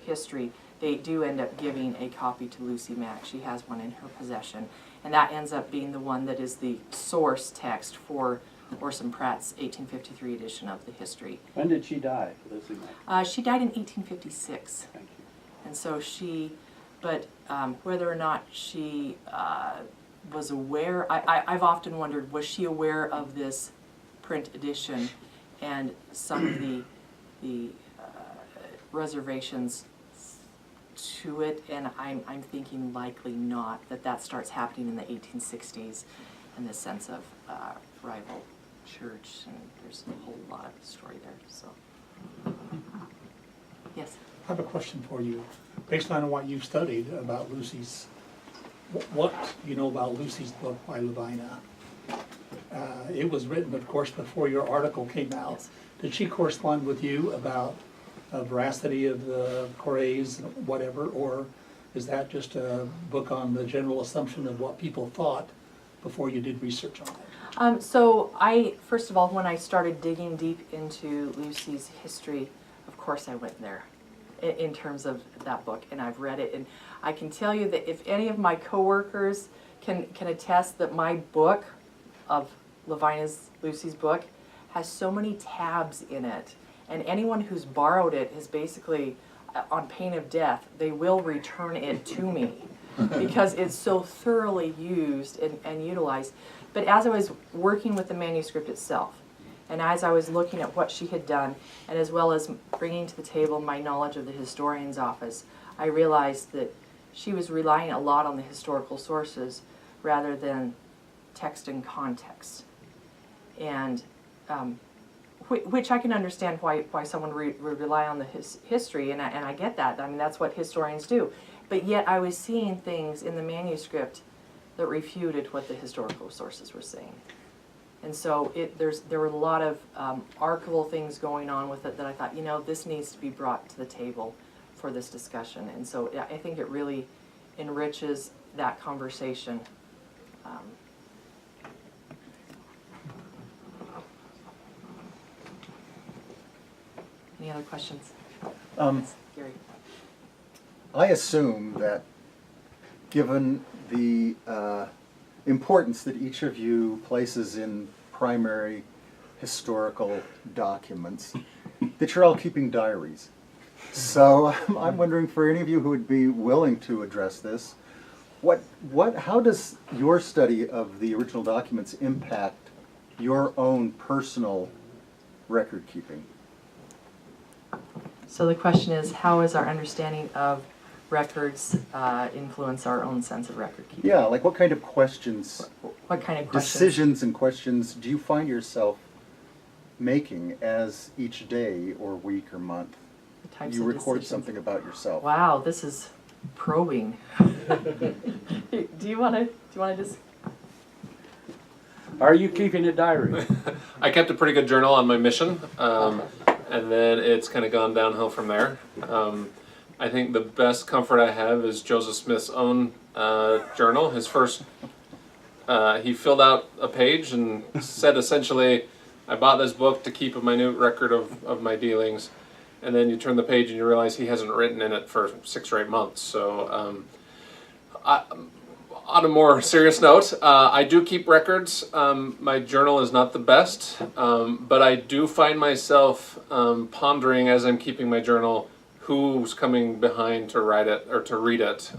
history, they do end up giving a copy to Lucy Mack. She has one in her possession, and that ends up being the one that is the source text for Orson Pratt's 1853 edition of the history. When did she die, Lucy Mack? She died in 1856. Thank you. And so whether or not she was aware, I've often wondered, was she aware of this print edition and some of the reservations to it? And I'm thinking likely not, that starts happening in the 1860s in the sense of rival church, and there's a whole lot of story there. So, yes. I have a question for you. Based on what you've studied about Lucy's, what do you know about Lucy's book by Levina? It was written, of course, before your article came out. Yes. Did she correspond with you about veracity of the Correys, whatever, or is that just a book on the general assumption of what people thought before you did research on it? So first of all, when I started digging deep into Lucy's history, of course I went there in terms of that book, and I've read it, and I can tell you that if any of my coworkers can attest that my book of Lucy's book has so many tabs in it, and anyone who's borrowed it is basically, on pain of death, they will return it to me because it's so thoroughly used and utilized. But as I was working with the manuscript itself, and as I was looking at what she had done, and as well as bringing to the table my knowledge of the historian's office, I realized that she was relying a lot on the historical sources rather than text and context. And which I can understand why someone would rely on the history, and I get that. I mean, that's what historians do. But yet I was seeing things in the manuscript that refuted what the historical sources were saying. And so there were a lot of archival things going on with it that I thought, this needs to be brought to the table for this discussion. And so I think it really enriches that conversation. Any other questions? Gary. I assume that given the importance that each of you places in primary historical documents, that you're all keeping diaries. So I'm wondering, for any of you who would be willing to address this, how does your study of the original documents impact your own personal record keeping? So the question is, how is our understanding of records influence our own sense of record keeping? Yeah, like what kind of questions What kind of questions? decisions and questions do you find yourself making as each day or week or month The types you of record decisions. something about yourself? Wow, this is probing. Do you want to just? Are you keeping a diary? I kept a pretty good journal on my mission, and then it's kind of gone downhill from there. I think the best comfort I have is Joseph Smith's own journal. His first, he filled out a page and said essentially, I bought this book to keep a minute record of my dealings. And then you turn the page and you realize he hasn't written in it for 6 or 8 months. So on a more serious note, I do keep records. My journal is not the best, but I do find myself pondering as I'm keeping my journal who's coming behind to write it or to read it.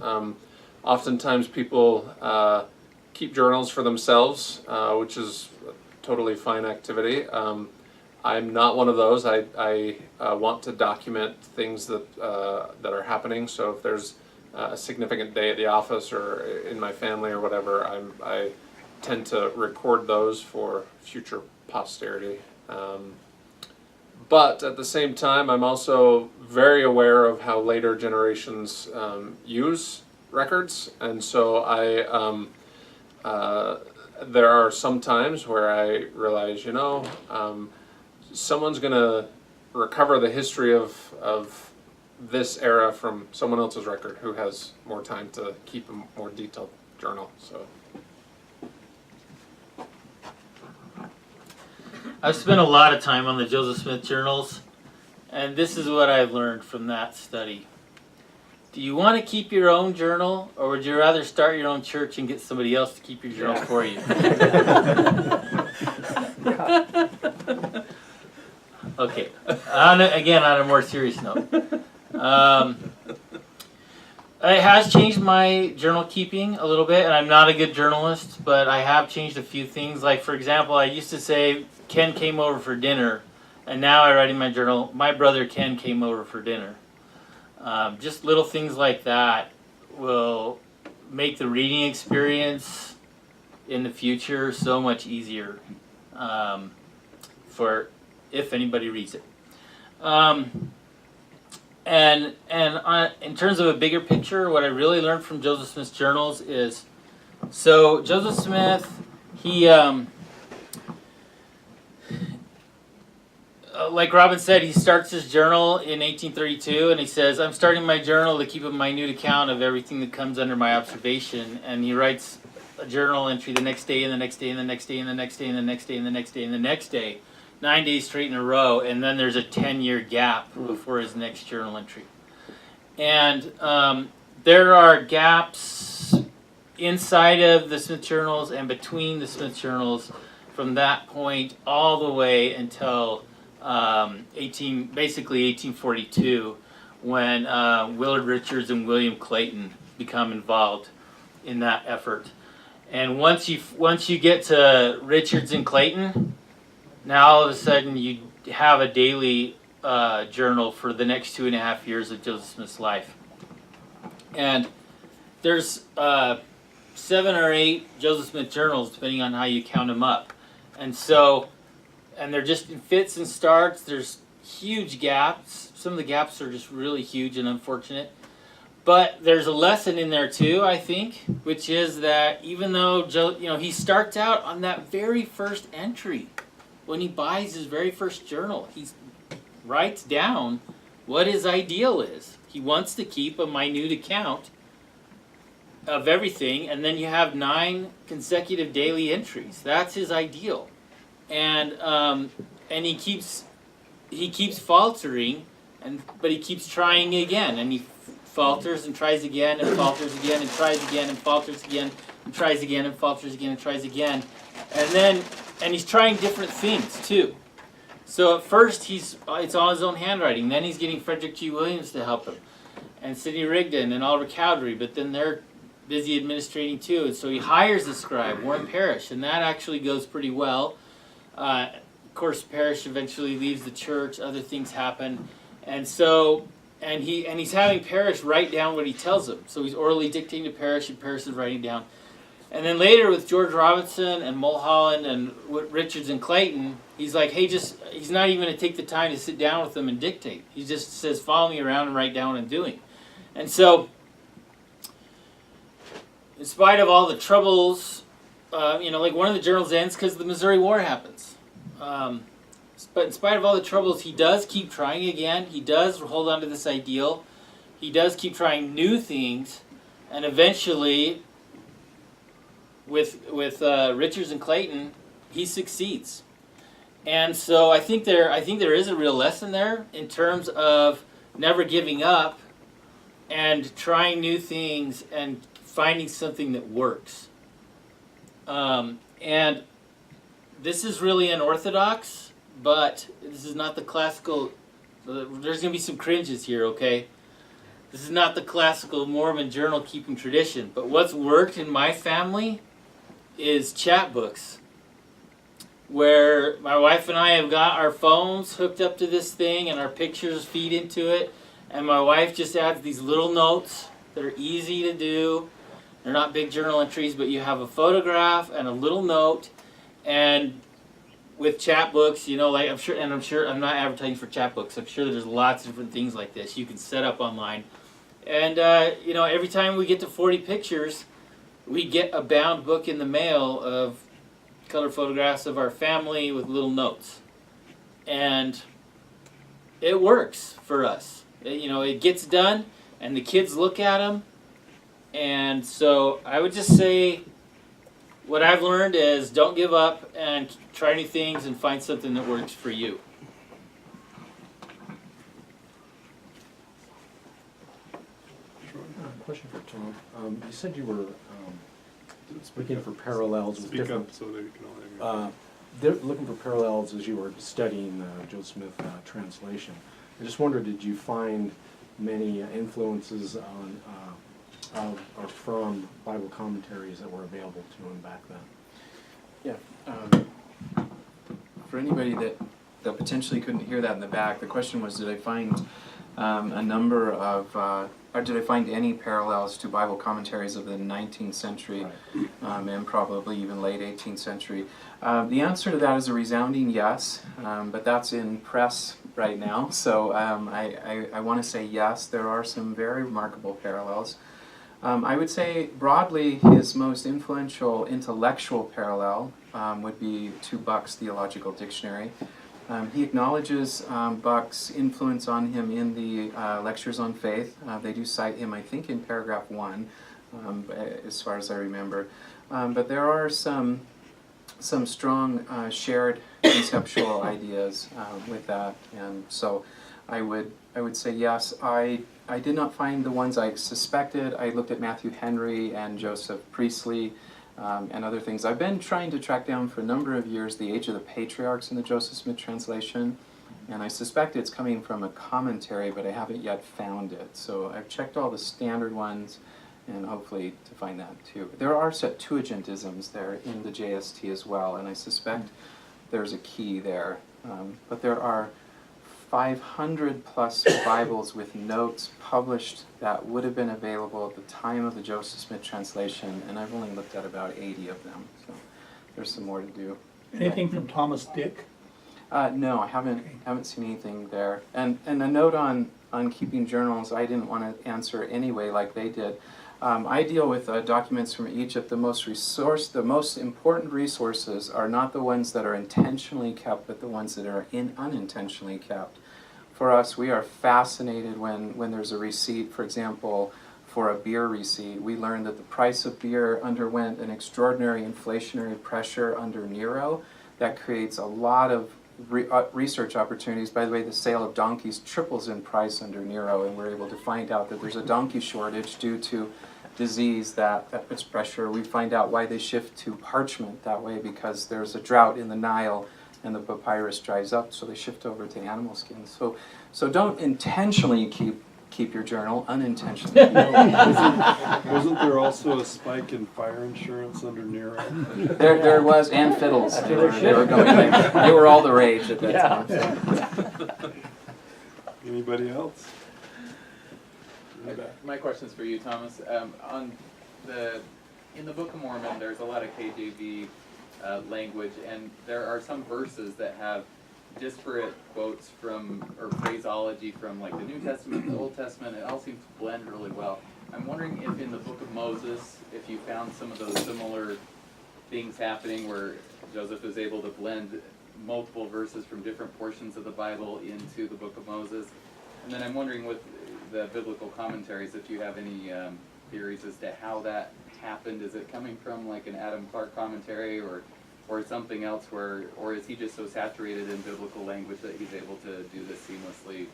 Oftentimes people keep journals for themselves, which is a totally fine activity. I'm not one of those. I want to document things that are happening. So if there's a significant day at the office or in my family or whatever, I tend to record those for future posterity. But at the same time, I'm also very aware of how later generations use records, and so there are some times where I realize, someone's going to recover the history of this era from someone else's record who has more time to keep a more detailed journal. So I've spent a lot of time on the Joseph Smith journals, and this is what I've learned from that study. Do you want to keep your own journal, or would you rather start your own church and get somebody else to keep your journal for you? Okay, again, on a more serious note. It has changed my journal keeping a little bit, and I'm not a good journalist, but I have changed a few things. Like, for example, I used to say, Ken came over for dinner, and now I write in my journal, my brother Ken came over for dinner. Just little things like that will make the reading experience in the future so much easier for if anybody reads it. And in terms of a bigger picture, what I really learned from Joseph Smith's journals is, so Joseph Smith, he, like Robin said, he starts his journal in 1832, and he says, I'm starting my journal to keep a minute account of everything that comes under my observation, and he writes a journal entry the next day, and the next day, and the next day, and the next day, and the next day, and the next day, and the next day. 9 days straight in a row, and then there's a 10-year gap before his next journal entry. And there are gaps inside of the Smith journals and between the Smith journals from that point all the way until basically 1842, when Willard Richards and William Clayton become involved in that effort. And once you get to Richards and Clayton, now all of a sudden you have a daily journal for the next 2.5 years of Joseph Smith's life. And there's 7 or 8 Joseph Smith journals, depending on how you count them up. And they're just in fits and starts. There's huge gaps. Some of the gaps are just really huge and unfortunate. But there's a lesson in there too, I think, which is that even though he starts out on that very first entry. When he buys his very first journal, he writes down what his ideal is. He wants to keep a minute account of everything, and then you have 9 consecutive daily entries. That's his ideal, and he keeps faltering, but he keeps trying again, and he falters and tries again and falters again and tries again and falters again and tries again and falters again and tries again, and he's trying different things too. So at first it's all his own handwriting. Then he's getting Frederick G. Williams to help him, and Sidney Rigdon and Oliver Cowdery. But then they're busy administrating too, and so he hires a scribe, Warren Parrish, and that actually goes pretty well. Of course, Parrish eventually leaves the church. Other things happen, and he's having Parrish write down what he tells him. So he's orally dictating to Parrish, and Parrish is writing down. And then later with George Robinson and Mulholland and Richards and Clayton, he's like, hey, he's not even going to take the time to sit down with them and dictate. He just says, follow me around and write down what I'm doing. And so, in spite of all the troubles, like one of the journals ends because the Missouri War happens. But in spite of all the troubles, he does keep trying again. He does hold on to this ideal. He does keep trying new things. And eventually, with Richards and Clayton, he succeeds. And so I think there is a real lesson there in terms of never giving up and trying new things and finding something that works. And this is really unorthodox, but this is not the classical. There's going to be some cringes here, okay? This is not the classical Mormon journal keeping tradition, but what's worked in my family is chapbooks, where my wife and I have got our phones hooked up to this thing and our pictures feed into it, and my wife just adds these little notes that are easy to do. They're not big journal entries, but you have a photograph and a little note. And with chapbooks, like I'm sure I'm not advertising for chapbooks. I'm sure there's lots of different things like this you can set up online. And every time we get to 40 pictures, we get a bound book in the mail of color photographs of our family with little notes. And it works for us. It gets done, and the kids look at them. And so I would just say what I've learned is don't give up and try new things and find something that works for you. Question for Tom. You said you were looking for parallels with Speak different. up so they can all hear you. They're looking for parallels as you were studying the Joe Smith translation. I just wondered, did you find many influences on or from Bible commentaries that were available to him back then? Yeah. For anybody that potentially couldn't hear that in the back, the question was, did I find a number of, or did I find any parallels to Bible commentaries of the 19th century and probably even late 18th century? The answer to that is a resounding yes, but that's in press right now. So I want to say yes, there are some very remarkable parallels. I would say broadly his most influential intellectual parallel would be to Buck's Theological Dictionary. He acknowledges Buck's influence on him in the Lectures on Faith. They do cite him, I think, in paragraph 1, as far as I remember. But there are some strong shared conceptual ideas with that, and so I would say yes. I did not find the ones I suspected. I looked at Matthew Henry and Joseph Priestley and other things. I've been trying to track down for a number of years the Age of the Patriarchs in the Joseph Smith translation, and I suspect it's coming from a commentary, but I haven't yet found it. So I've checked all the standard ones, and hopefully to find that too. There are Septuagintisms there in the JST as well, and I suspect there's a key there. But there are 500 plus Bibles with notes published that would have been available at the time of the Joseph Smith translation, and I've only looked at about 80 of them, so there's some more to do. Anything from Thomas Dick? No, I haven't seen anything there. And a note on keeping journals, I didn't want to answer anyway like they did. I deal with documents from Egypt. The most important resources are not the ones that are intentionally kept, but the ones that are unintentionally kept. For us, we are fascinated when there's a receipt, for example, for a beer receipt. We learned that the price of beer underwent an extraordinary inflationary pressure under Nero that creates a lot of research opportunities. By the way, the sale of donkeys triples in price under Nero, and we're able to find out that there's a donkey shortage due to disease that puts pressure. We find out why they shift to parchment that way, because there's a drought in the Nile and the papyrus dries up, so they shift over to animal skins. So don't intentionally keep your journal, unintentionally. Wasn't there also a spike in fire insurance under Nero? There was, and fiddles. They were all the rage at that time. So. Anybody else? My question's for you, Thomas. On the in the Book of Mormon, there's a lot of KJV language, and there are some verses that have disparate quotes from, or phraseology from like the New Testament and the Old Testament. It all seems to blend really well. I'm wondering if in the Book of Moses, if you found some of those similar things happening where Joseph is able to blend multiple verses from different portions of the Bible into the Book of Moses. And then I'm wondering with the biblical commentaries if you have any theories as to how that happened. Is it coming from like an Adam Clark commentary or something else where, or is he just so saturated in biblical language that he's able to do this seamlessly?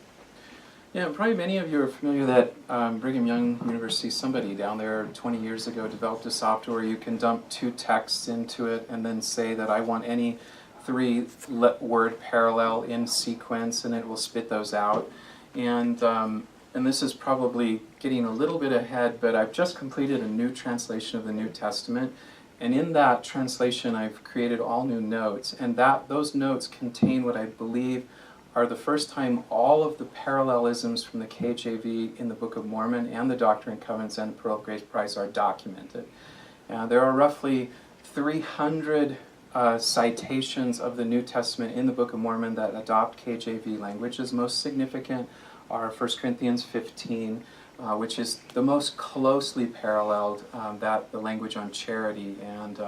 Yeah, probably many of you are familiar that Brigham Young University, somebody down there 20 years ago developed a software where you can dump 2 texts into it and then say that I want any 3-word parallel in sequence, and it will spit those out. And this is probably getting a little bit ahead, but I've just completed a new translation of the New Testament. And in that translation, I've created all new notes, and those notes contain what I believe are the first time all of the parallelisms from the KJV in the Book of Mormon and the Doctrine and Covenants and the Pearl of Great Price are documented. There are roughly 300 citations of the New Testament in the Book of Mormon that adopt KJV language. As most significant are 1 Corinthians 15, which is the most closely paralleled, that the language on charity. And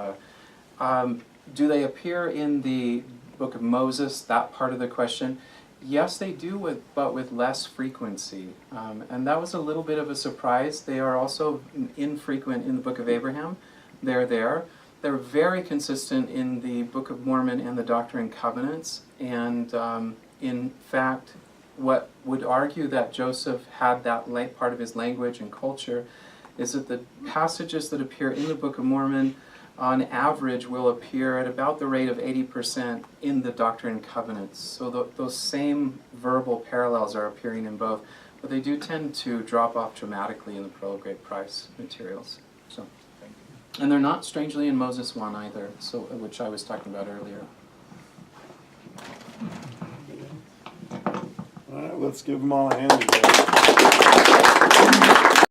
do they appear in the Book of Moses? That part of the question. Yes, they do, but with less frequency. And that was a little bit of a surprise. They are also infrequent in the Book of Abraham. They're there. They're very consistent in the Book of Mormon and the Doctrine and Covenants. And in fact, what would argue that Joseph had that part of his language and culture is that the passages that appear in the Book of Mormon on average will appear at about the rate of 80% in the Doctrine and Covenants. So those same verbal parallels are appearing in both, but they do tend to drop off dramatically in the Pearl of Great Price materials. So, and they're not strangely in Moses 1 either, so which I was talking about earlier. All right, let's give them all a hand together.